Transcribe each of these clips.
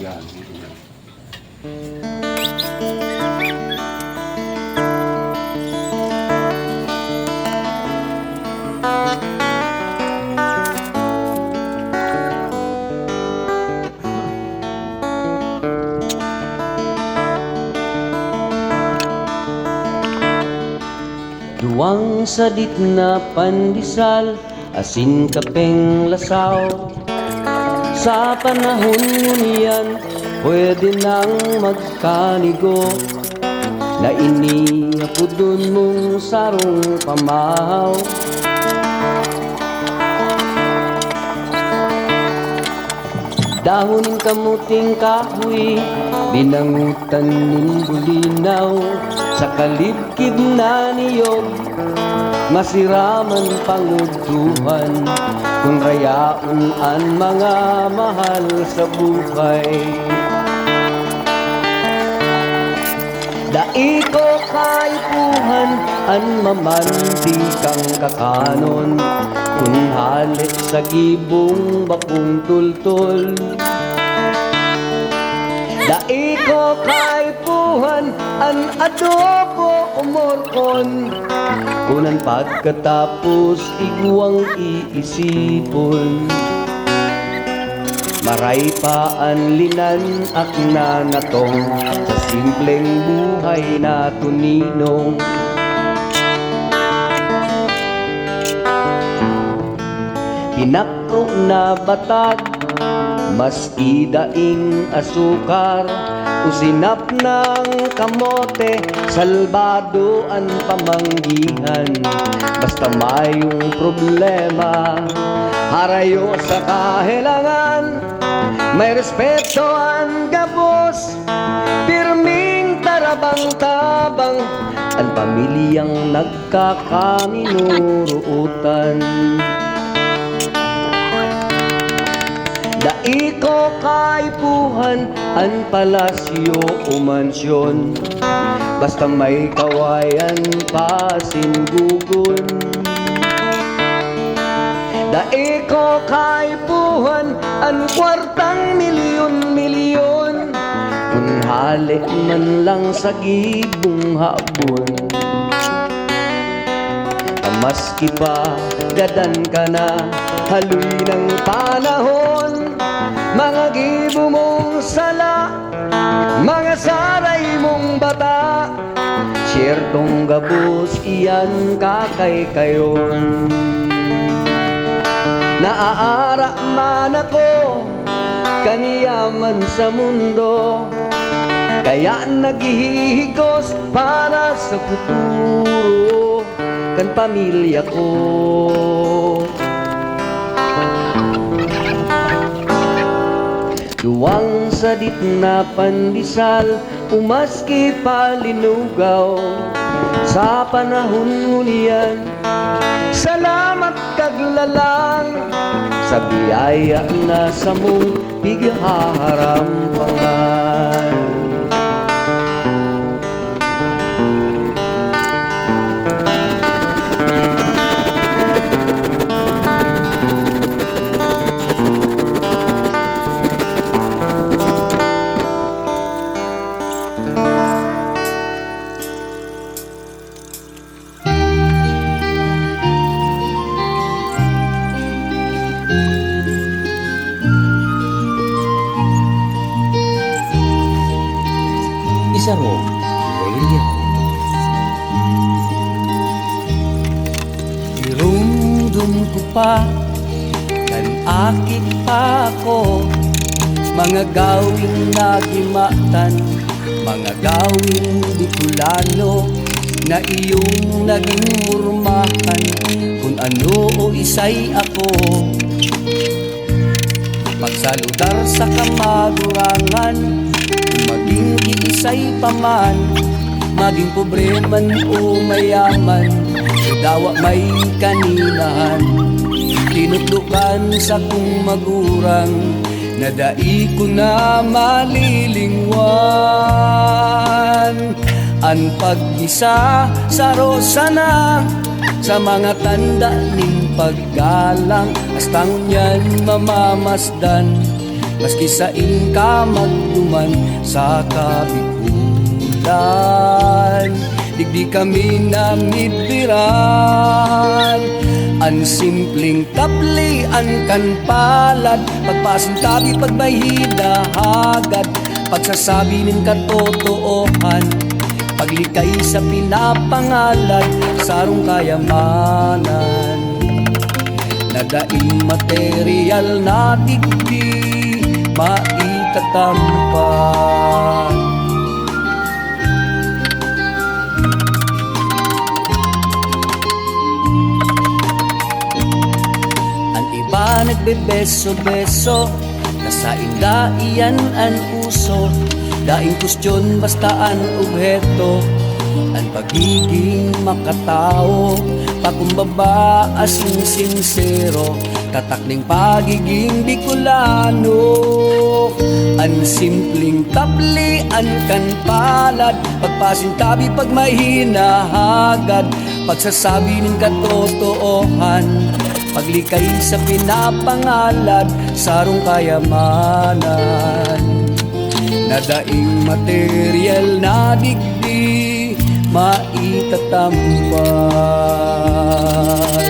Yan. Duwang sadit na pandesal, asin kapeng lasaw. Sa panahon ngunyan, pwede nang magkanigo. Na iniapudon mong sarong pamahaw. Dahon kamuting kahoy, binangutan ng bulinaw. Sa kalibkib na niyog, masiraman panguduhan. Kung rayaon ang mga mahal sa buhay. Dai ko kaipuhan, an mamanti kang kakanon. Kung halit sa gibong bakong tultol. Dai ko kaipuhan, an adobo umorkon. Kunan pagkatapos iguang iisipon. Maray pa ang linan akna natong sa simpleng buhay na tuninong. Pinakro na batag, maski daing asukar. Usinap ng kamote, salbado ang pamanggihan. Basta mayong problema, harayo sa kahilangan. May respeto ang gabos, pirming tarabang-tabang. Ang pamilyang nagkakaminuruutan. Dai ko kaipuhan, an palasyo o mansyon. Basta may kawayan pasingugon. Dai ko kaipuhan, an kwartang milyon-milyon. Kung halik man lang sa gibong hapon. Maski pa gadan ka na, haloy ng panahon. Mga gibo mong sala, mga saray mong bata. Siyertong gabos iyan kakay-kayon. Naaara man ako, kaniyaman sa mundo. Kaya naghihigos para sa futuro kan pamilya ko. Duwang sadit na pandesal, umaski palinugaw. Sa panahon ngunyan, salamat kaglalang. Sa biyaya na sa mong pighaharampangan. Isaro Radio. Irumdum ko pa, kan akit pa ako. Mga gawing nagimatan, mga gawing Bicolano. Na iyong naging murmahan, kung ano o isay ako. Magsaludar sa kamagurangan, maging iisay paman. Maging pobre man o mayaman, dawa may kaninahan. Tinutlukan sa kong magurang, na dai ko na malilingwan. Ang pag-isa sa rosa na, sa mga tanda ning paggalang. Astang yan mamamasdan, maski sa ka magduman sa kabikulan. Digdi kami namibiran, ang simpleng tablian kan palad, pagpasintabi pag may hinahagad, pagsasabi ng katotoohan, paglikay sa pinapangalan, sarong kayamanan. Nadaing material na digdi maitatampan. Ang iba nagbebeso-beso, nasain da iyan ang uso, daing kustyon basta ang obheto, ang pagiging makatao, pakumbaba asing sincero, tatakning pagiging Bicolano. Ang simpleng tablian kan palad, pagpasintabi pag may hinahagad, pagsasabi ng katotoohan, paglikay sa pinapangalad, sarong kayamanan. Nadaing material na digdi maitatampan.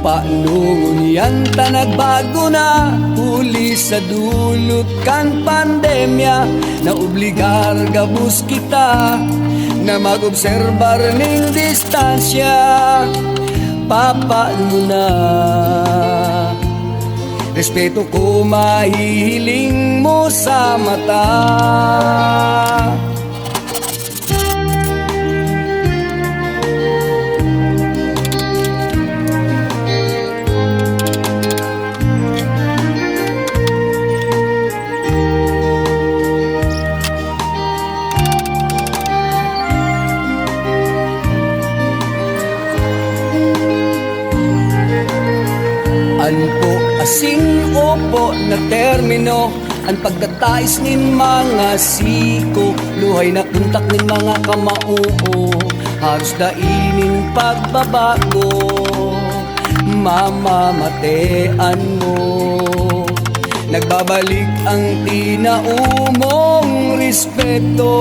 Paanong yan ta nagbago na, huli sa dulot kan pandemya, na obligar gabus kita na mag-obserbar ning distansya. Papaano na, respeto ko mahihiling mo sa mata. Anpo asing opo na termino, ang pagkatais nin mga siko, luhay na kuntak nin mga kamauo, haros dainin pagbabago, mamamatean mo. Nagbabalik ang tinaumong respeto,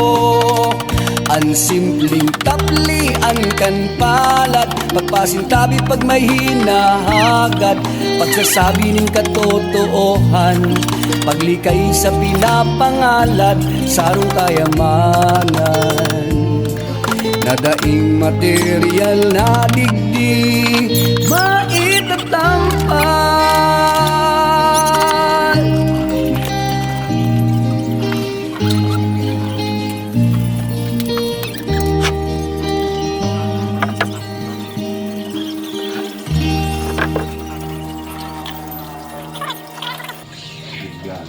ang simpleng taplian kan palad, pagpasintabi pag may hinahagad, pagsasabi ng katotoohan, paglikay sa pinapangalad, sarong kayamanan. Nadaing material na digdi maitatampan. Yan.